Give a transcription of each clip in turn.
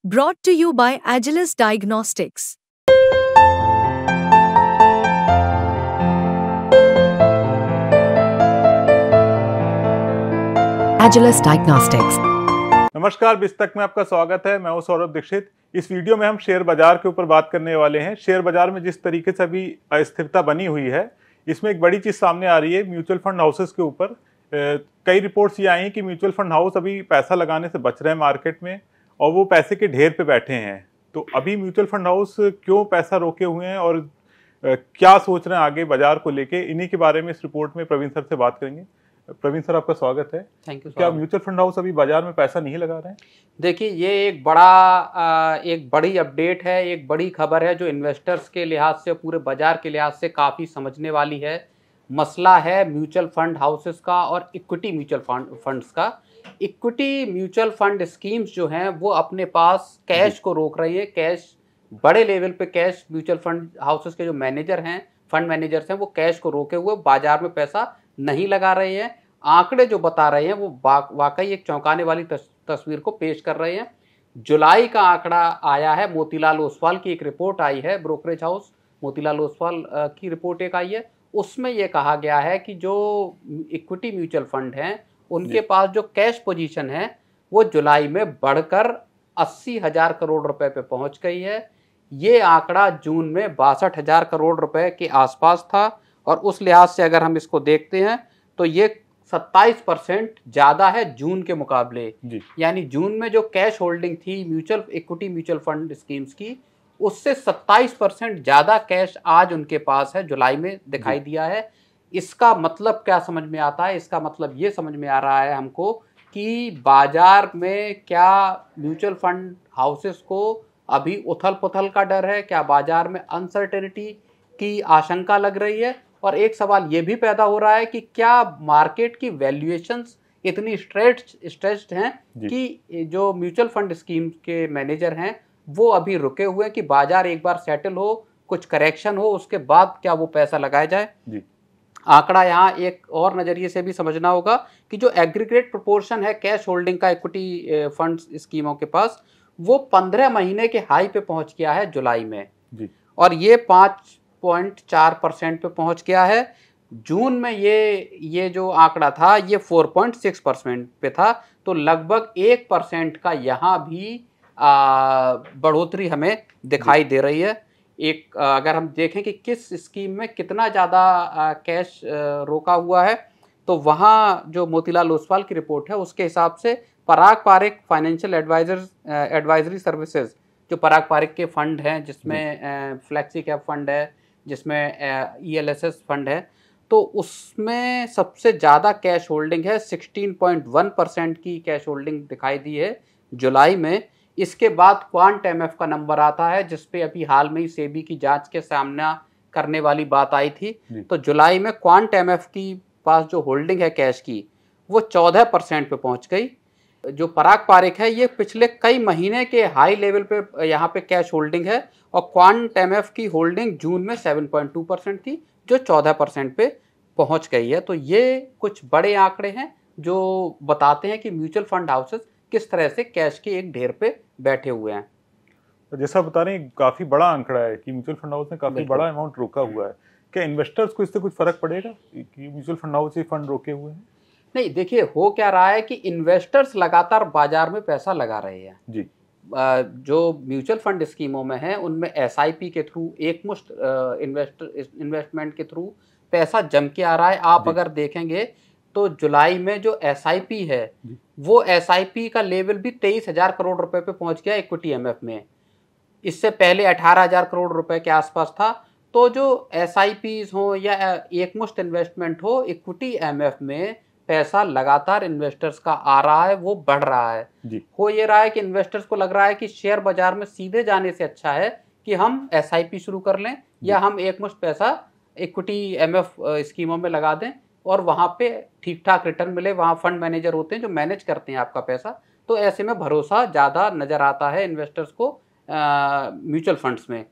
Brought to you by Agilus Diagnostics. Agilus Diagnostics। नमस्कार, बिस्तक में आपका स्वागत है। मैं हूं सौरभ दीक्षित। इस वीडियो में हम शेयर बाजार के ऊपर बात करने वाले हैं। शेयर बाजार में जिस तरीके से अभी अस्थिरता बनी हुई है, इसमें एक बड़ी चीज सामने आ रही है म्यूचुअल फंड हाउसेस के ऊपर। कई रिपोर्ट्स ये आई हैं कि म्यूचुअल फंड हाउस अभी पैसा लगाने से बच रहे हैं मार्केट में और वो पैसे के ढेर पे बैठे हैं। तो अभी म्यूचुअल फंड हाउस क्यों पैसा रोके हुए हैं और क्या सोच रहे हैं आगे बाजार को लेके, इन्हीं के बारे में इस रिपोर्ट में प्रवीण सर से बात करेंगे। प्रवीण सर, आपका स्वागत है। Thank you. क्या म्यूचुअल फंड हाउस अभी बाजार में पैसा नहीं लगा रहे हैं? देखिए, ये एक बड़ी अपडेट है, एक बड़ी खबर है जो इन्वेस्टर्स के लिहाज से, पूरे बाजार के लिहाज से काफ़ी समझने वाली है। मसला है म्यूचुअल फंड हाउसेस का और इक्विटी म्यूचुअल फंड्स का। इक्विटी म्यूचुअल फंड स्कीम्स जो हैं वो अपने पास कैश को रोक रही है। कैश, बड़े लेवल पे कैश म्यूचुअल फंड हाउसेस के जो मैनेजर हैं, फंड मैनेजर्स हैं, वो कैश को रोके हुए बाजार में पैसा नहीं लगा रहे हैं। आंकड़े जो बता रहे हैं वो वाकई एक चौंकाने वाली तस्वीर को पेश कर रहे हैं। जुलाई का आंकड़ा आया है, मोतीलाल ओसवाल की एक रिपोर्ट आई है, ब्रोकरेज हाउस मोतीलाल ओसवाल की रिपोर्ट एक आई है। उसमें यह कहा गया है कि जो इक्विटी म्यूचुअल फंड हैं उनके पास जो कैश पोजीशन है वो जुलाई में बढ़कर 80,000 करोड़ रुपए पे पहुंच गई है। ये आंकड़ा जून में 62,000 करोड़ रुपए के आसपास था और उस लिहाज से अगर हम इसको देखते हैं तो ये 27% ज़्यादा है जून के मुकाबले। यानी जून में जो कैश होल्डिंग थी इक्विटी म्यूचुअल फंड स्कीम्स की, उससे 27% ज़्यादा कैश आज उनके पास है, जुलाई में दिखाई दिया है। इसका मतलब क्या समझ में आता है? इसका मतलब ये समझ में आ रहा है हमको कि बाजार में क्या म्यूचुअल फंड हाउसेस को अभी उथल पुथल का डर है, क्या बाजार में अनसर्टेनिटी की आशंका लग रही है। और एक सवाल ये भी पैदा हो रहा है कि क्या मार्केट की वैल्यूएशंस इतनी स्ट्रेच्ड हैं कि जो म्यूचुअल फंड स्कीम के मैनेजर हैं वो अभी रुके हुए हैं कि बाजार एक बार सेटल हो, कुछ करेक्शन हो, उसके बाद क्या वो पैसा लगाया जाए। आंकड़ा यहाँ एक और नज़रिए से भी समझना होगा कि जो एग्रीगेट प्रोपोर्शन है कैश होल्डिंग का इक्विटी फंड स्कीमों के पास, वो 15 महीने के हाई पे पहुंच गया है जुलाई में और ये 5.4% पे पहुंच गया है। जून में ये जो आंकड़ा था ये 4.6% पे था। तो लगभग 1% का यहाँ भी बढ़ोतरी हमें दिखाई दे रही है। अगर हम देखें कि किस स्कीम में कितना ज़्यादा कैश रोका हुआ है, तो वहाँ जो मोतीलाल ओसवाल की रिपोर्ट है उसके हिसाब से पराग पारिक फाइनेंशियल एडवाइजरी सर्विसेज, जो पराग पारिक के फंड हैं जिसमें फ्लैक्सी कैप फंड है, जिसमें ELSS फंड है, तो उसमें सबसे ज़्यादा कैश होल्डिंग है। 16.1% की कैश होल्डिंग दिखाई दी है जुलाई में। इसके बाद क्वांट MF का नंबर आता है जिसपे अभी हाल में ही सेबी की जांच के सामना करने वाली बात आई थी। तो जुलाई में क्वांट MF की पास जो होल्डिंग है कैश की, वो 14% पे पहुंच गई। जो पराग पारिक है ये पिछले कई महीने के हाई लेवल पे यहाँ पे कैश होल्डिंग है और क्वांट MF की होल्डिंग जून में 7.2% थी जो 14% पे पहुंच गई है। तो ये कुछ बड़े आंकड़े हैं जो बताते हैं कि म्यूचुअल फंड हाउसेस किस तरह से कैश के एक ढेर पे बैठे हुए हैं। तो जैसा बता रहे हैं, काफी बड़ा आंकड़ा है कि म्यूचुअल फंड हाउस ने काफी बड़ा अमाउंट रोका हुआ है। क्या इन्वेस्टर्स को इससे कुछ फर्क पड़ेगा कि म्यूचुअल फंड हाउस से फंड रोके हुए हैं? नहीं, देखिए हो क्या रहा है कि इन्वेस्टर्स लगातार बाजार में पैसा लगा रहे हैं जी। जो म्यूचुअल फंड स्कीमों में है उनमें SIP के थ्रू, एकमुश्त इन्वेस्टमेंट के थ्रू पैसा जम के आ रहा है। आप अगर देखेंगे तो जुलाई में जो SIP है वो SIP का लेवल भी 23,000 करोड़ रुपए पे पहुंच गया इक्विटी MF में। इससे पहले 18,000 करोड़ रुपए के आसपास था। तो जो SIPs हो या एकमुश्त इन्वेस्टमेंट हो, इक्विटी MF में पैसा लगातार इन्वेस्टर्स का आ रहा है, वो बढ़ रहा है। हो ये रहा है कि इन्वेस्टर्स को लग रहा है कि शेयर बाजार में सीधे जाने से अच्छा है कि हम SIP शुरू कर लें या हम एकमुश्त पैसा इक्विटी MF स्कीमों में लगा दें और वहाँ पे ठीक ठाक रिटर्न मिले। वहाँ फंड मैनेजर होते हैं जो मैनेज करते हैं आपका पैसा, तो ऐसे में भरोसा ज़्यादा नज़र आता है इन्वेस्टर्स को म्यूचुअल फंड्स में।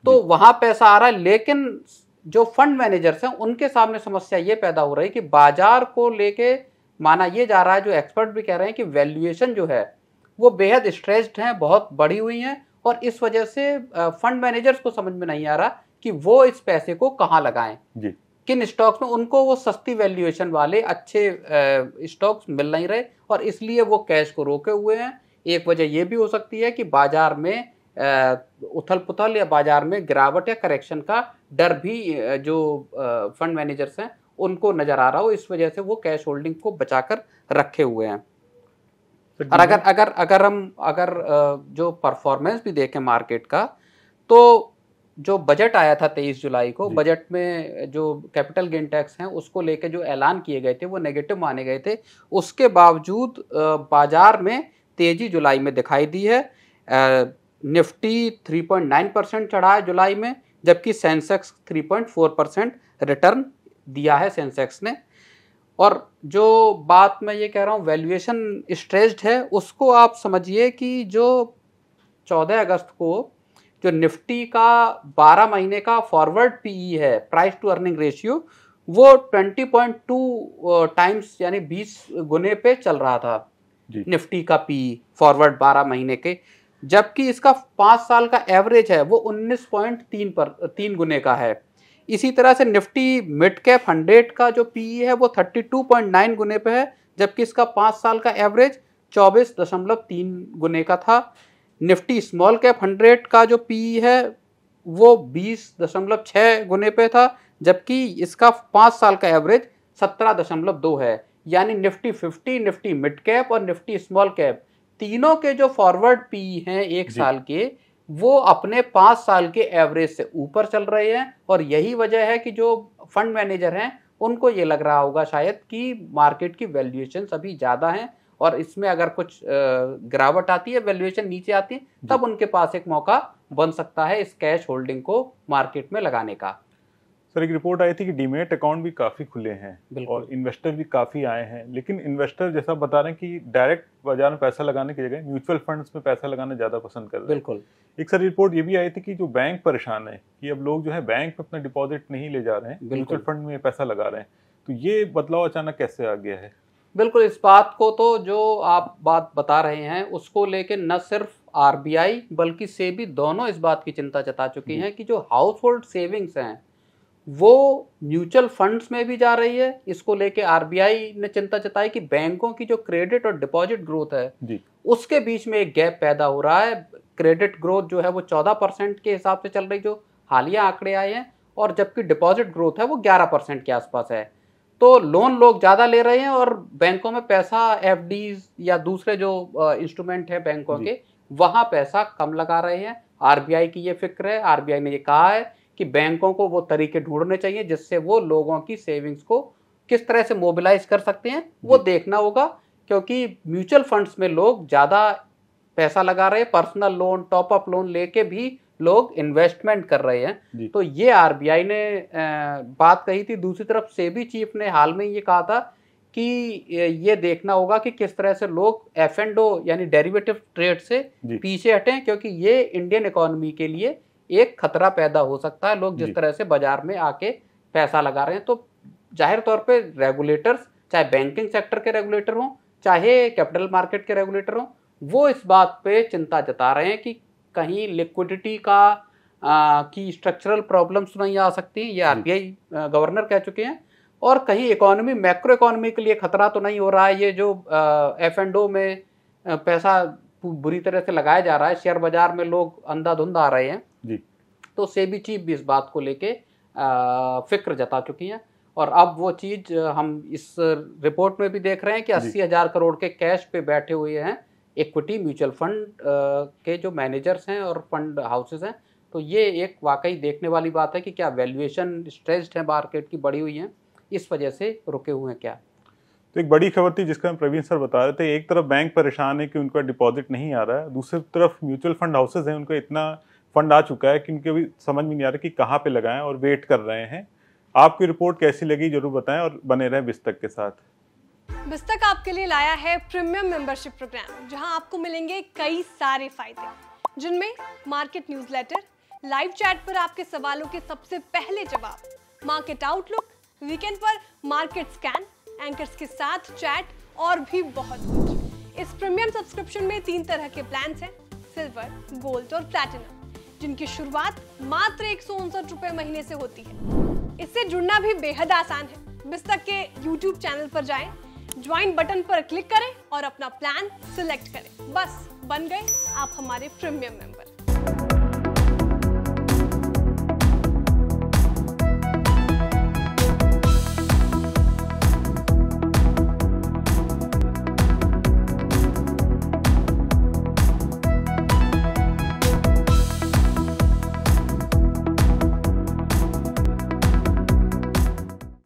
तो वहाँ पैसा आ रहा है, लेकिन जो फंड मैनेजर्स हैं उनके सामने समस्या ये पैदा हो रही है कि बाजार को लेके माना ये जा रहा है, जो एक्सपर्ट भी कह रहे हैं कि वैल्यूएशन जो है वो बेहद स्ट्रेस्ड हैं, बहुत बढ़ी हुई हैं, और इस वजह से फंड मैनेजर्स को समझ में नहीं आ रहा कि वो इस पैसे को कहाँ लगाएं जी। किन स्टॉक्स में उनको वो सस्ती वैल्यूएशन वाले अच्छे स्टॉक्स मिल नहीं रहे, और इसलिए वो कैश को रोके हुए हैं। एक वजह ये भी हो सकती है कि बाजार में उथल पुथल या बाजार में गिरावट या करेक्शन का डर भी जो फंड मैनेजर्स हैं उनको नजर आ रहा हो, इस वजह से वो कैश होल्डिंग को बचाकर रखे हुए हैं। और अगर जो परफॉर्मेंस भी देखें मार्केट का, तो जो बजट आया था 23 जुलाई को, बजट में जो कैपिटल गेन टैक्स हैं उसको लेके जो ऐलान किए गए थे वो नेगेटिव माने गए थे। उसके बावजूद बाजार में तेजी जुलाई में दिखाई दी है। निफ्टी 3.9% चढ़ा है जुलाई में, जबकि सेंसेक्स 3.4% रिटर्न दिया है सेंसेक्स ने। और जो बात मैं ये कह रहा हूँ वैल्यूएशन स्ट्रेस्ड है, उसको आप समझिए कि जो 14 अगस्त को जो निफ्टी का 12 महीने का फॉरवर्ड पीई है, प्राइस टू अर्निंग रेशियो, वो 20.2 टाइम्स यानी 20 गुने पे चल रहा था निफ्टी का पीई फॉरवर्ड 12 महीने के, जबकि इसका 5 साल का एवरेज है वो 19.3 गुने का है। इसी तरह से निफ्टी मिड कैप 100 का जो पीई है वो 32.9 गुने पे है, जबकि इसका 5 साल का एवरेज 24.3 गुने का था। निफ्टी स्मॉल कैप 100 का जो पीई है वो 20.6 गुने पे था, जबकि इसका 5 साल का एवरेज 17.2 है। यानी निफ्टी 50, निफ्टी मिड कैप और निफ्टी स्मॉल कैप तीनों के जो फॉरवर्ड पीई हैं एक साल के, वो अपने 5 साल के एवरेज से ऊपर चल रहे हैं। और यही वजह है कि जो फंड मैनेजर हैं उनको ये लग रहा होगा शायद कि मार्केट की वैल्यूएशन अभी ज़्यादा हैं, और इसमें अगर कुछ गिरावट आती है, वैल्यूएशन नीचे आती है, तब उनके पास एक मौका बन सकता है इस कैश होल्डिंग को मार्केट में लगाने का। सर, एक रिपोर्ट आई थी कि डीमेट अकाउंट भी काफ़ी खुले हैं और इन्वेस्टर भी काफ़ी आए हैं, लेकिन इन्वेस्टर जैसा बता रहे हैं कि डायरेक्ट बाजार में पैसा लगाने की जगह म्यूचुअल फंड्स में पैसा लगाना ज़्यादा पसंद कर रहे हैं। बिल्कुल। एक सर रिपोर्ट ये भी आई थी कि जो बैंक परेशान है कि अब लोग जो है बैंक में अपना डिपॉजिट नहीं ले जा रहे हैं, म्यूचुअल फंड में पैसा लगा रहे हैं। तो ये बदलाव अचानक कैसे आ गया है? बिल्कुल, इस बात को तो जो आप बात बता रहे हैं उसको लेके न सिर्फ आरबीआई बल्कि सेबी दोनों इस बात की चिंता जता चुकी हैं कि जो हाउस होल्ड सेविंग्स हैं वो म्यूचुअल फंड्स में भी जा रही है। इसको लेके आरबीआई ने चिंता जताई कि बैंकों की जो क्रेडिट और डिपॉजिट ग्रोथ है उसके बीच में एक गैप पैदा हो रहा है। क्रेडिट ग्रोथ जो है वो 14% के हिसाब से चल रही, जो हालिया आंकड़े आए हैं, और जबकि डिपॉजिट ग्रोथ है वो 11% के आसपास है। तो लोन लोग ज़्यादा ले रहे हैं और बैंकों में पैसा, एफडीज या दूसरे जो इंस्ट्रूमेंट है बैंकों के, वहाँ पैसा कम लगा रहे हैं। आरबीआई की ये फिक्र है। आरबीआई ने ये कहा है कि बैंकों को वो तरीके ढूंढने चाहिए जिससे वो लोगों की सेविंग्स को किस तरह से मोबिलाइज कर सकते हैं, वो देखना होगा, क्योंकि म्यूचुअल फंड्स में लोग ज़्यादा पैसा लगा रहे हैं। Personal loan, top up loan लेके भी लोग इन्वेस्टमेंट कर रहे हैं। तो ये आरबीआई ने बात कही थी। दूसरी तरफ सेबी चीफ ने हाल में ये कहा था कि ये देखना होगा कि किस तरह से लोग F&O यानी डेरिवेटिव ट्रेड से पीछे हटें, क्योंकि ये इंडियन इकोनॉमी के लिए एक खतरा पैदा हो सकता है। लोग जिस तरह से बाजार में आके पैसा लगा रहे हैं, तो जाहिर तौर पे रेगुलेटर्स, चाहे बैंकिंग सेक्टर के रेगुलेटर हों चाहे कैपिटल मार्केट के रेगुलेटर हों, वो इस बात पे चिंता जता रहे हैं कि कहीं लिक्विडिटी की स्ट्रक्चरल प्रॉब्लम्स नहीं आ सकती, ये आरबीआई गवर्नर कह चुके हैं। और कहीं इकोनॉमी, मैक्रो इकोनॉमी के लिए खतरा तो नहीं हो रहा है। ये जो F&O में पैसा बुरी तरह से लगाया जा रहा है, शेयर बाजार में लोग अंधाधुंध आ रहे हैं जी। तो सेबी चीफ भी इस बात को लेके फिक्र जता चुकी है। और अब वो चीज़ हम इस रिपोर्ट में भी देख रहे हैं कि 80,000 करोड़ के कैश पे बैठे हुए हैं इक्विटी म्यूचुअल फंड के जो मैनेजर्स हैं और फंड हाउसेस हैं। तो ये एक वाकई देखने वाली बात है कि क्या वैल्यूएशन स्ट्रेस्ड है, मार्केट की बढ़ी हुई है, इस वजह से रुके हुए हैं क्या। तो एक बड़ी खबर थी जिसका प्रवीण सर बता रहे थे, एक तरफ बैंक परेशान है कि उनका डिपॉजिट नहीं आ रहा है, दूसरी तरफ म्यूचुअल फंड हाउसेस हैं, उनका इतना फंड आ चुका है कि उनके भी समझ में नहीं आ रहा कि कहाँ पे लगाएं और वेट कर रहे हैं। आपकी रिपोर्ट कैसी लगी जरूर बताएं और बने रहें बिस्तक के साथ। बिस्तक आपके लिए लाया है प्रीमियम मेंबरशिप प्रोग्राम, जहां आपको मिलेंगे कई सारे फायदे, जिनमें मार्केट न्यूज़लेटर, लाइव चैट पर आपके सवालों के सबसे पहले जवाब, मार्केट आउटलुक, वीकेंड पर मार्केट स्कैन, एंकर्स के साथ चैट और भी बहुत कुछ। इस प्रीमियम सब्सक्रिप्शन में 3 तरह के प्लान्स हैं, सिल्वर, गोल्ड और प्लैटिनम, जिनकी शुरुआत मात्र 159 रुपए महीने से होती है। इससे जुड़ना भी बेहद आसान है। बिस्तक के YouTube चैनल पर जाएं, ज्वाइन बटन पर क्लिक करें और अपना प्लान सिलेक्ट करें। बस बन गए आप हमारे प्रीमियम मेंबर।